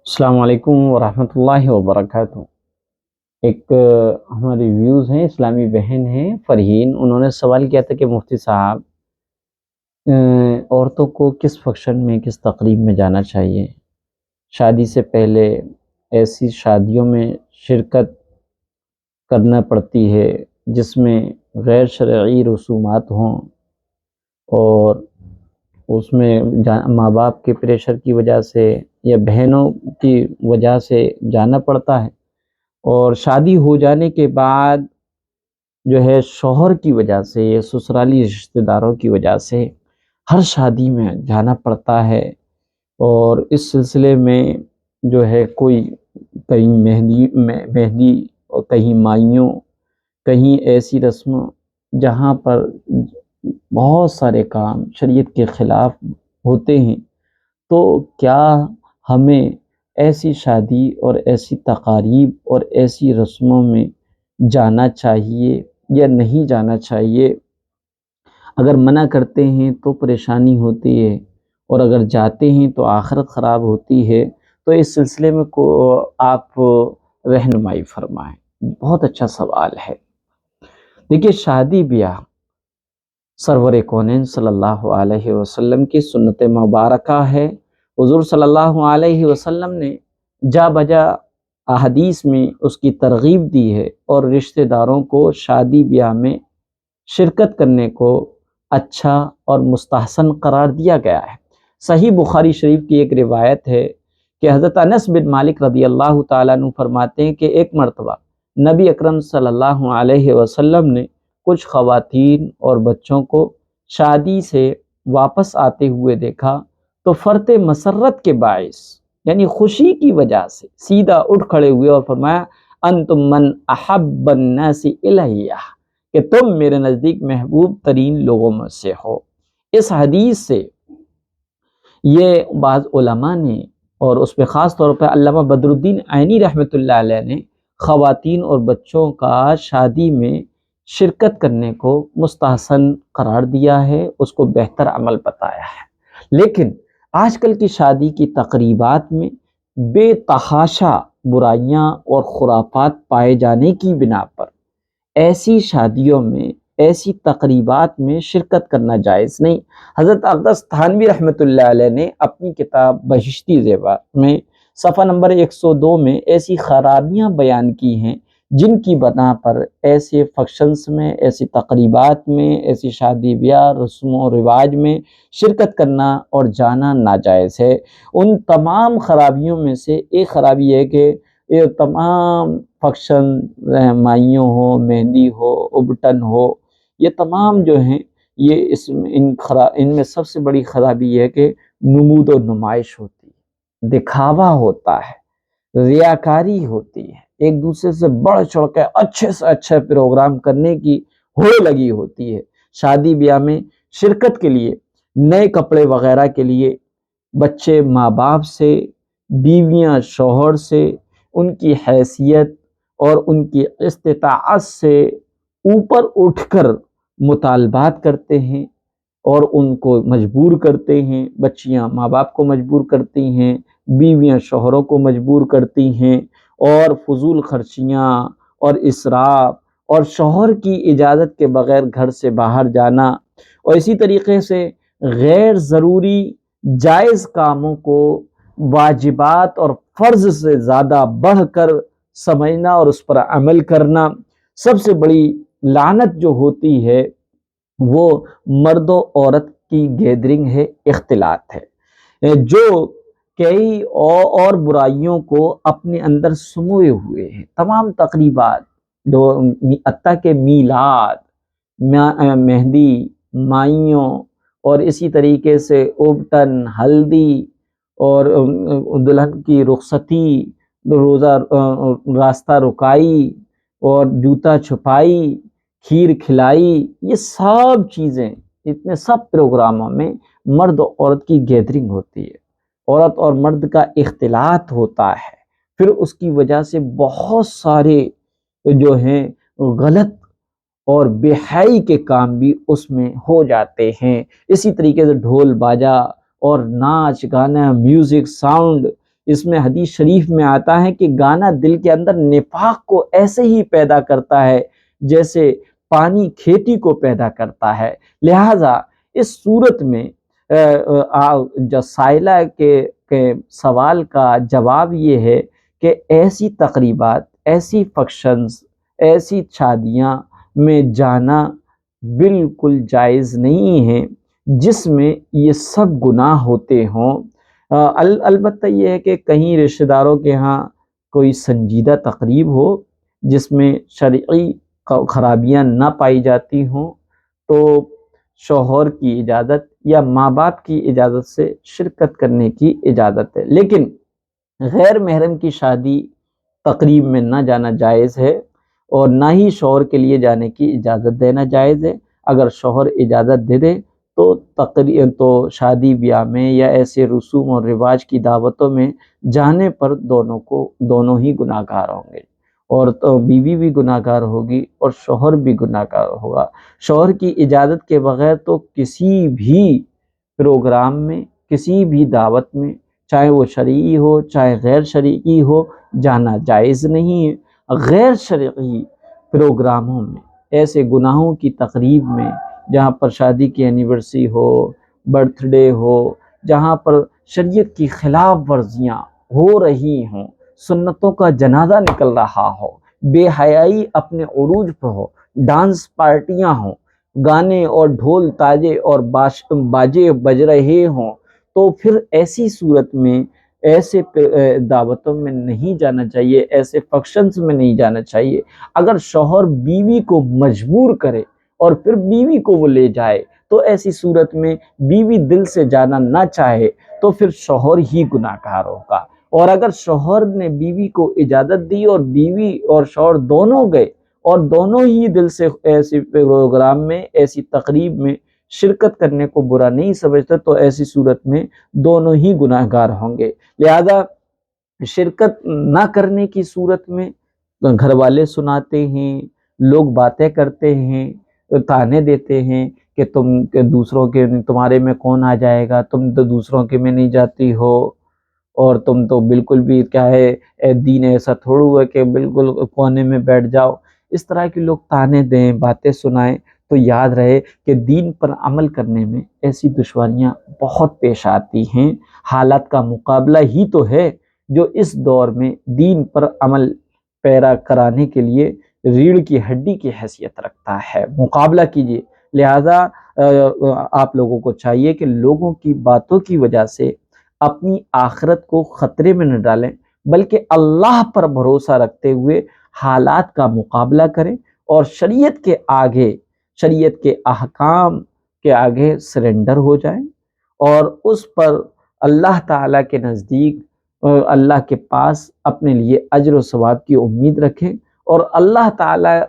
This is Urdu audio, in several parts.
السلام علیکم ورحمۃ اللہ وبرکاتہ۔ ایک ہماری ویوز ہیں، اسلامی بہن ہیں فرحین، انہوں نے سوال کیا تھا کہ مفتی صاحب عورتوں کو کس فنکشن میں کس تقریب میں جانا چاہیے؟ شادی سے پہلے ایسی شادیوں میں شرکت کرنا پڑتی ہے جس میں غیر شرعی رسومات ہوں اور اس میں ماں باپ کے پریشر کی وجہ سے یا بہنوں کی وجہ سے جانا پڑتا ہے، اور شادی ہو جانے کے بعد جو ہے شوہر کی وجہ سے یا سسرالی رشتہ داروں کی وجہ سے ہر شادی میں جانا پڑتا ہے۔ اور اس سلسلے میں جو ہے کوئی کہیں مہندی اور کہیں مائیوں، کہیں ایسی رسموں جہاں پر بہت سارے کام شریعت کے خلاف ہوتے ہیں، تو کیا ہمیں ایسی شادی اور ایسی تقاریب اور ایسی رسموں میں جانا چاہیے یا نہیں جانا چاہیے؟ اگر منع کرتے ہیں تو پریشانی ہوتی ہے، اور اگر جاتے ہیں تو آخرت خراب ہوتی ہے۔ تو اس سلسلے میں آپ رہنمائی فرمائیں۔ بہت اچھا سوال ہے۔ دیکھیے، شادی بیاہ سرور کونین صلی اللہ علیہ وسلم کی سنت مبارکہ ہے۔ حضور صلی اللہ علیہ وسلم نے جا بجا احادیث میں اس کی ترغیب دی ہے، اور رشتہ داروں کو شادی بیاہ میں شرکت کرنے کو اچھا اور مستحسن قرار دیا گیا ہے۔ صحیح بخاری شریف کی ایک روایت ہے کہ حضرت انس بن مالک رضی اللہ تعالیٰ عنہ فرماتے ہیں کہ ایک مرتبہ نبی اکرم صلی اللہ علیہ وسلم نے کچھ خواتین اور بچوں کو شادی سے واپس آتے ہوئے دیکھا، تو فرط مسرت کے باعث یعنی خوشی کی وجہ سے سیدھا اٹھ کھڑے ہوئے اور فرمایا انتم من احب الناس الیہ، کہ تم میرے نزدیک محبوب ترین لوگوں میں سے ہو۔ اس حدیث سے یہ بعض علماء نے، اور اس پہ خاص طور پہ علامہ بدر الدین عینی رحمۃ اللہ علیہ نے، خواتین اور بچوں کا شادی میں شرکت کرنے کو مستحسن قرار دیا ہے، اس کو بہتر عمل بتایا ہے۔ لیکن آج کل کی شادی کی تقریبات میں بے تحاشا برائیاں اور خرافات پائے جانے کی بنا پر ایسی شادیوں میں، ایسی تقریبات میں شرکت کرنا جائز نہیں۔ حضرت اقدس تھانوی رحمۃ اللہ علیہ نے اپنی کتاب بہشتی زیور میں صفحہ نمبر 102 میں ایسی خرابیاں بیان کی ہیں جن کی بنا پر ایسے فنکشنز میں، ایسی تقریبات میں، ایسی شادی بیاہ رسم و رواج میں شرکت کرنا اور جانا ناجائز ہے۔ ان تمام خرابیوں میں سے ایک خرابی ہے کہ یہ تمام فنکشن، مائیوں ہو، مہندی ہو، ابٹن ہو، یہ تمام جو ہیں یہ ان میں سب سے بڑی خرابی یہ ہے کہ نمود و نمائش ہوتی ہے، دکھاوا ہوتا ہے، ریاکاری ہوتی ہے، ایک دوسرے سے بڑھ چڑھ کے اچھے سے اچھے پروگرام کرنے کی ہوڑ لگی ہوتی ہے۔ شادی بیاہ میں شرکت کے لیے نئے کپڑے وغیرہ کے لیے بچے ماں باپ سے، بیویاں شوہر سے، ان کی حیثیت اور ان کی استطاعت سے اوپر اٹھ کر مطالبات کرتے ہیں اور ان کو مجبور کرتے ہیں۔ بچیاں ماں باپ کو مجبور کرتی ہیں، بیویاں شوہروں کو مجبور کرتی ہیں، اور فضول خرچیاں اور اسراف اور شوہر کی اجازت کے بغیر گھر سے باہر جانا، اور اسی طریقے سے غیر ضروری جائز کاموں کو واجبات اور فرض سے زیادہ بڑھ کر سمجھنا اور اس پر عمل کرنا۔ سب سے بڑی لعنت جو ہوتی ہے وہ مرد و عورت کی گیدرنگ ہے، اختلاط ہے، جو کئی اور برائیوں کو اپنے اندر سموئے ہوئے ہیں۔ تمام تقریبات، حتیٰ کہ میلاد، مہندی، مائیوں، اور اسی طریقے سے ابٹن، ہلدی، اور دلہن کی رخصتی، روزہ راستہ رکائی اور جوتا چھپائی، کھیر کھلائی، یہ سب چیزیں، اتنے سب پروگراموں میں مرد و عورت کی گیدرنگ ہوتی ہے، عورت اور مرد کا اختلاط ہوتا ہے، پھر اس کی وجہ سے بہت سارے جو ہیں غلط اور بے حیائی کے کام بھی اس میں ہو جاتے ہیں۔ اسی طریقے سے ڈھول باجا اور ناچ گانا، میوزک، ساؤنڈ، اس میں حدیث شریف میں آتا ہے کہ گانا دل کے اندر نفاق کو ایسے ہی پیدا کرتا ہے جیسے پانی کھیتی کو پیدا کرتا ہے۔ لہٰذا اس صورت میں جو سائلہ کے سوال کا جواب یہ ہے کہ ایسی تقریبات، ایسی فنکشنز، ایسی شادیاں میں جانا بالکل جائز نہیں ہے جس میں یہ سب گناہ ہوتے ہوں۔ البتہ یہ ہے کہ کہیں رشتہ داروں کے ہاں کوئی سنجیدہ تقریب ہو جس میں شرعی خرابیاں نہ پائی جاتی ہوں تو شوہر کی اجازت یا ماں باپ کی اجازت سے شرکت کرنے کی اجازت ہے، لیکن غیر محرم کی شادی تقریب میں نہ جانا جائز ہے اور نہ ہی شوہر کے لیے جانے کی اجازت دینا جائز ہے۔ اگر شوہر اجازت دے دے تو شادی بیاہ میں یا ایسے رسوم اور رواج کی دعوتوں میں جانے پر دونوں ہی گناہ گار ہوں گے، اور تو بیوی بھی گناہ گار ہوگی اور شوہر بھی گناہ گار ہوگا۔ شوہر کی اجازت کے بغیر تو کسی بھی پروگرام میں، کسی بھی دعوت میں، چاہے وہ شرعی ہو چاہے غیر شرعی ہو، جانا جائز نہیں ہے۔ غیر شرعی پروگراموں میں، ایسے گناہوں کی تقریب میں جہاں پر شادی کی اینیورسری ہو، برتھ ڈے ہو، جہاں پر شریعت کی خلاف ورزیاں ہو رہی ہوں، سنتوں کا جنازہ نکل رہا ہو، بے حیائی اپنے عروج پہ ہو، ڈانس پارٹیاں ہوں، گانے اور ڈھول تاجے اور باجے بج رہے ہوں، تو پھر ایسی صورت میں ایسے دعوتوں میں نہیں جانا چاہیے، ایسے فنکشنز میں نہیں جانا چاہیے۔ اگر شوہر بیوی کو مجبور کرے اور پھر بیوی کو وہ لے جائے تو ایسی صورت میں بیوی دل سے جانا نہ چاہے تو پھر شوہر ہی گناہ گار ہوگا۔ اور اگر شوہر نے بیوی کو اجازت دی اور بیوی اور شوہر دونوں گئے اور دونوں ہی دل سے ایسی پروگرام میں، ایسی تقریب میں شرکت کرنے کو برا نہیں سمجھتے تو ایسی صورت میں دونوں ہی گناہ گار ہوں گے۔ لہذا شرکت نہ کرنے کی صورت میں گھر والے سناتے ہیں، لوگ باتیں کرتے ہیں، تانے دیتے ہیں کہ دوسروں کے تمہارے میں کون آ جائے گا، تم تو دوسروں کے میں نہیں جاتی ہو، اور تم تو بالکل بھی کیا ہے دین ایسا تھوڑا ہوا کہ بالکل کونے میں بیٹھ جاؤ۔ اس طرح کے لوگ تانے دیں، باتیں سنائیں تو یاد رہے کہ دین پر عمل کرنے میں ایسی دشواریاں بہت پیش آتی ہیں۔ حالات کا مقابلہ ہی تو ہے جو اس دور میں دین پر عمل پیرا کرانے کے لیے ریڑھ کی ہڈی کی حیثیت رکھتا ہے۔ مقابلہ کیجیے۔ لہذا آپ لوگوں کو چاہیے کہ لوگوں کی باتوں کی وجہ سے اپنی آخرت کو خطرے میں نہ ڈالیں، بلکہ اللہ پر بھروسہ رکھتے ہوئے حالات کا مقابلہ کریں اور شریعت کے آگے، شریعت کے احکام کے آگے سرنڈر ہو جائیں اور اس پر اللہ تعالیٰ کے نزدیک، اللہ کے پاس اپنے لیے اجر و ثواب کی امید رکھیں، اور اللہ تعالیٰ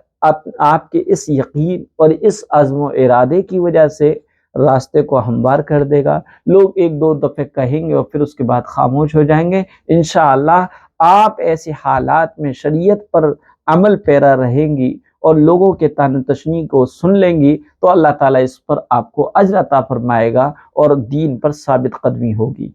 آپ کے اس یقین اور اس عزم و ارادے کی وجہ سے راستے کو ہموار کر دے گا۔ لوگ ایک دو دفعے کہیں گے اور پھر اس کے بعد خاموش ہو جائیں گے۔ انشاءاللہ آپ ایسے حالات میں شریعت پر عمل پیرا رہیں گی اور لوگوں کے طعن تشنیع کو سن لیں گی تو اللہ تعالیٰ اس پر آپ کو اجر عطا فرمائے گا اور دین پر ثابت قدمی ہوگی۔